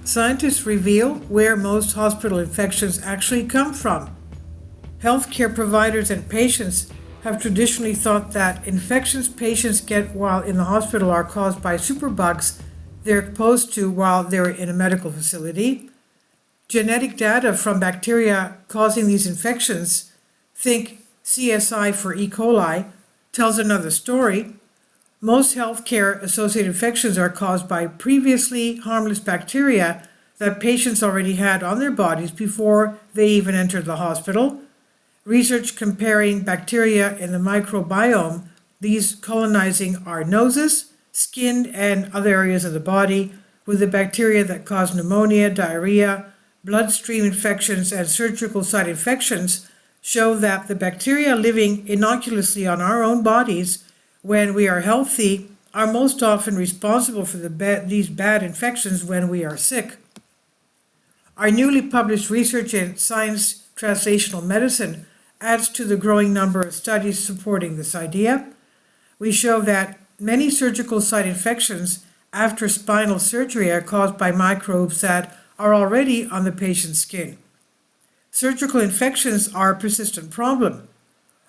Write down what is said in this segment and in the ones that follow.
Scientists reveal where most hospital infections actually come from. Healthcare providers and patients have traditionally thought that infections patients get while in the hospital are caused by superbugs they're exposed to while they're in a medical facility. Genetic data from bacteria causing these infections, think CSI for E. coli, tells another story. Most healthcare associated infections are caused by previously harmless bacteria that patients already had on their bodies before they even entered the hospital. Research comparing bacteria in the microbiome, these colonizing our noses, skin, and other areas of the body, with the bacteria that cause pneumonia, diarrhea, bloodstream infections, and surgical site infections, show that the bacteria living innocuously on our own bodies when we are healthy are most often responsible for these bad infections when we are sick. Our newly published research in Science Translational Medicine adds to the growing number of studies supporting this idea. We show that many surgical site infections after spinal surgery are caused by microbes that are already on the patient's skin. Surgical infections are a persistent problem.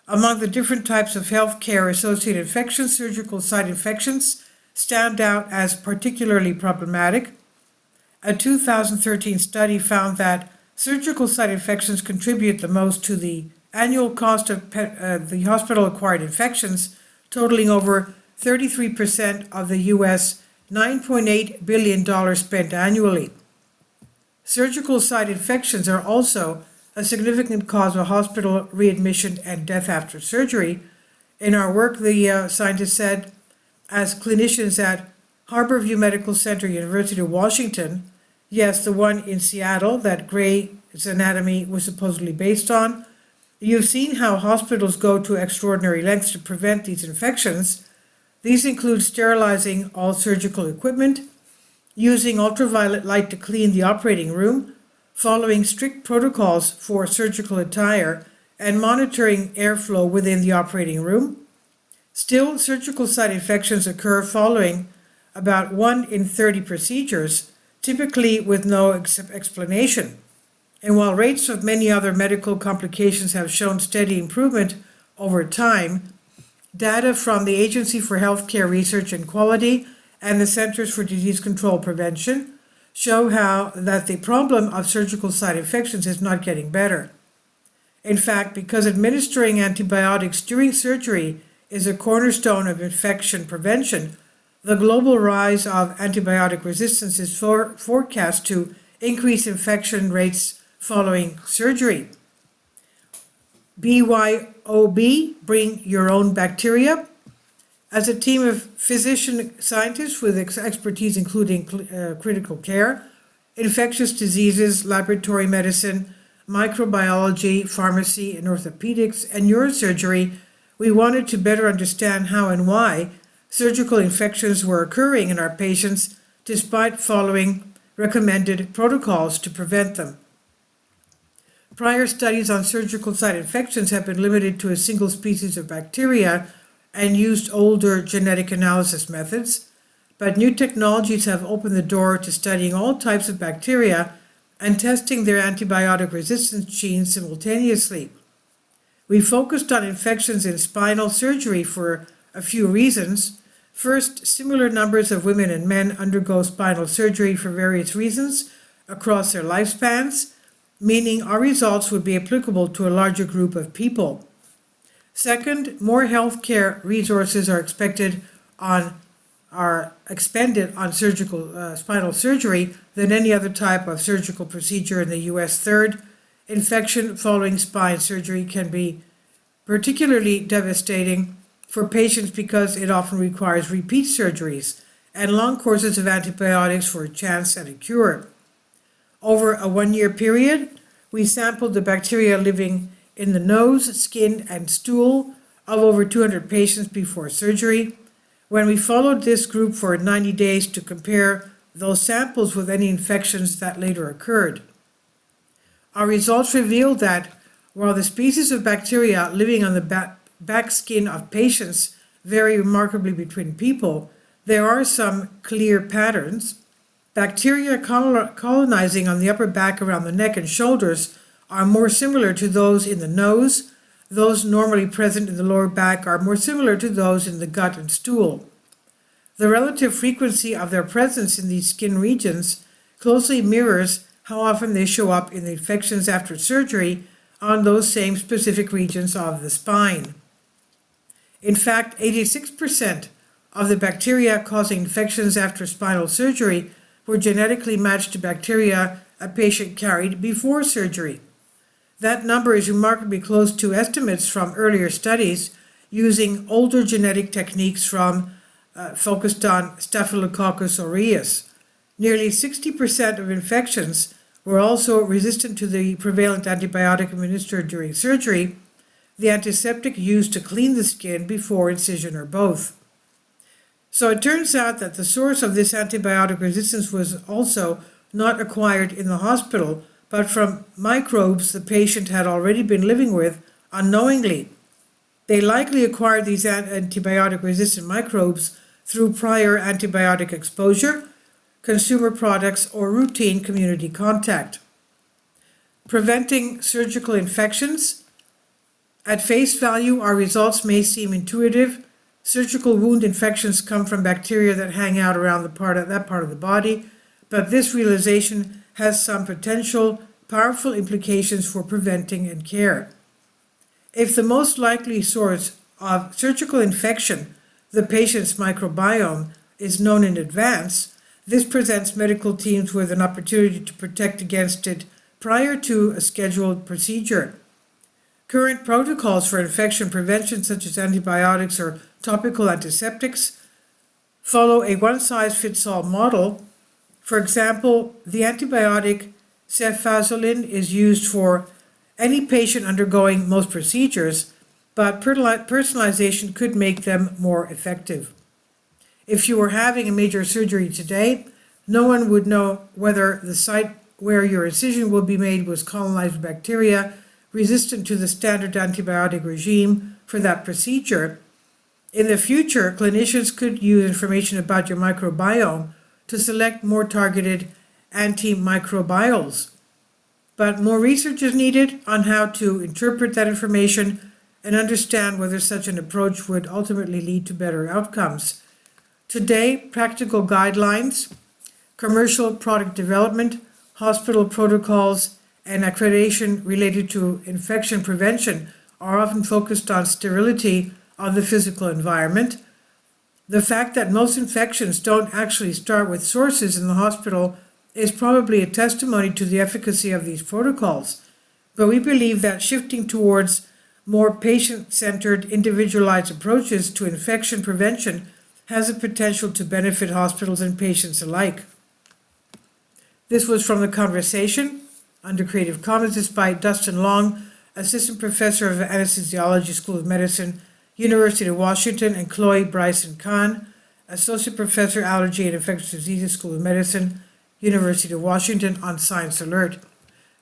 Among the different types of healthcare associated infections, surgical site infections stand out as particularly problematic. A 2013 study found that surgical site infections contribute the most to the annual cost of the hospital-acquired infections, totaling over 33% of the U.S. $9.8 billion spent annually. Surgical site infections are also a significant cause of hospital readmission and death after surgery. In our work, the scientists said, as clinicians at Harborview Medical Center, University of Washington, yes, the one in Seattle that Gray's Anatomy was supposedly based on, you've seen how hospitals go to extraordinary lengths to prevent these infections. These include sterilizing all surgical equipment, using ultraviolet light to clean the operating room, following strict protocols for surgical attire, and monitoring airflow within the operating room. Still, surgical site infections occur following about 1 in 30 procedures, typically with no explanation. And while rates of many other medical complications have shown steady improvement over time, data from the Agency for Healthcare Research and Quality and the Centers for Disease Control Prevention show how that the problem of surgical site infections is not getting better. In fact, because administering antibiotics during surgery is a cornerstone of infection prevention, the global rise of antibiotic resistance is forecast to increase infection rates following surgery. BYOB, bring your own bacteria. As a team of physician scientists with expertise including critical care, infectious diseases, laboratory medicine, microbiology, pharmacy, and orthopedics, and neurosurgery, we wanted to better understand how and why surgical infections were occurring in our patients despite following recommended protocols to prevent them. Prior studies on surgical site infections have been limited to a single species of bacteria and used older genetic analysis methods, but new technologies have opened the door to studying all types of bacteria and testing their antibiotic resistance genes simultaneously. We focused on infections in spinal surgery for a few reasons. First, similar numbers of women and men undergo spinal surgery for various reasons across their lifespans, meaning our results would be applicable to a larger group of people. Second, more healthcare resources are expended on surgical spinal surgery than any other type of surgical procedure in the U.S. Third, infection following spine surgery can be particularly devastating for patients because it often requires repeat surgeries and long courses of antibiotics for a chance at a cure. Over a 1-year period, we sampled the bacteria living in the nose, skin, and stool of over 200 patients before surgery. When we followed this group for 90 days to compare those samples with any infections that later occurred, our results revealed that while the species of bacteria living on the back skin of patients vary remarkably between people, there are some clear patterns. Bacteria colonizing on the upper back around the neck and shoulders are more similar to those in the nose. Those normally present in the lower back are more similar to those in the gut and stool. The relative frequency of their presence in these skin regions closely mirrors how often they show up in the infections after surgery on those same specific regions of the spine. In fact, 86% of the bacteria causing infections after spinal surgery were genetically matched to bacteria a patient carried before surgery. That number is remarkably close to estimates from earlier studies using older genetic techniques focused on Staphylococcus aureus. Nearly 60% of infections were also resistant to the prevalent antibiotic administered during surgery, the antiseptic used to clean the skin before incision or both. So it turns out that the source of this antibiotic resistance was also not acquired in the hospital, but from microbes the patient had already been living with unknowingly. They likely acquired these antibiotic-resistant microbes through prior antibiotic exposure, consumer products, or routine community contact. Preventing surgical infections. At face value, our results may seem intuitive. Surgical wound infections come from bacteria that hang out around that part of the body, but this realization has some potential powerful implications for preventing and care. If the most likely source of surgical infection, the patient's microbiome, is known in advance, this presents medical teams with an opportunity to protect against it prior to a scheduled procedure. Current protocols for infection prevention, such as antibiotics or topical antiseptics, follow a one-size-fits-all model. For example, the antibiotic cefazolin is used for any patient undergoing most procedures, but personalization could make them more effective. If you were having a major surgery today, no one would know whether the site where your incision will be made was colonized with bacteria resistant to the standard antibiotic regime for that procedure. In the future, clinicians could use information about your microbiome to select more targeted antimicrobials. But more research is needed on how to interpret that information and understand whether such an approach would ultimately lead to better outcomes. Today, practical guidelines, commercial product development, hospital protocols, and accreditation related to infection prevention are often focused on sterility of the physical environment. The fact that most infections don't actually start with sources in the hospital is probably a testimony to the efficacy of these protocols, but we believe that shifting towards more patient-centered, individualized approaches to infection prevention has the potential to benefit hospitals and patients alike. This was from The Conversation under Creative Commons. This by Dustin Long, Assistant Professor of Anesthesiology, School of Medicine, University of Washington, and Chloe Bryson Kahn, Associate Professor, Allergy and Infectious Diseases, School of Medicine, University of Washington, on Science Alert.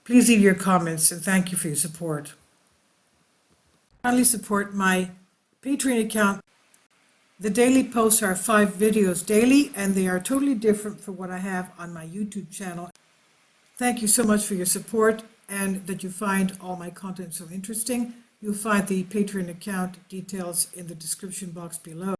Please leave your comments, and thank you for your support. Kindly support my Patreon account. The daily posts are 5 videos daily, and they are totally different from what I have on my YouTube channel. Thank you so much for your support and that you find all my content so interesting. You'll find the Patreon account details in the description box below.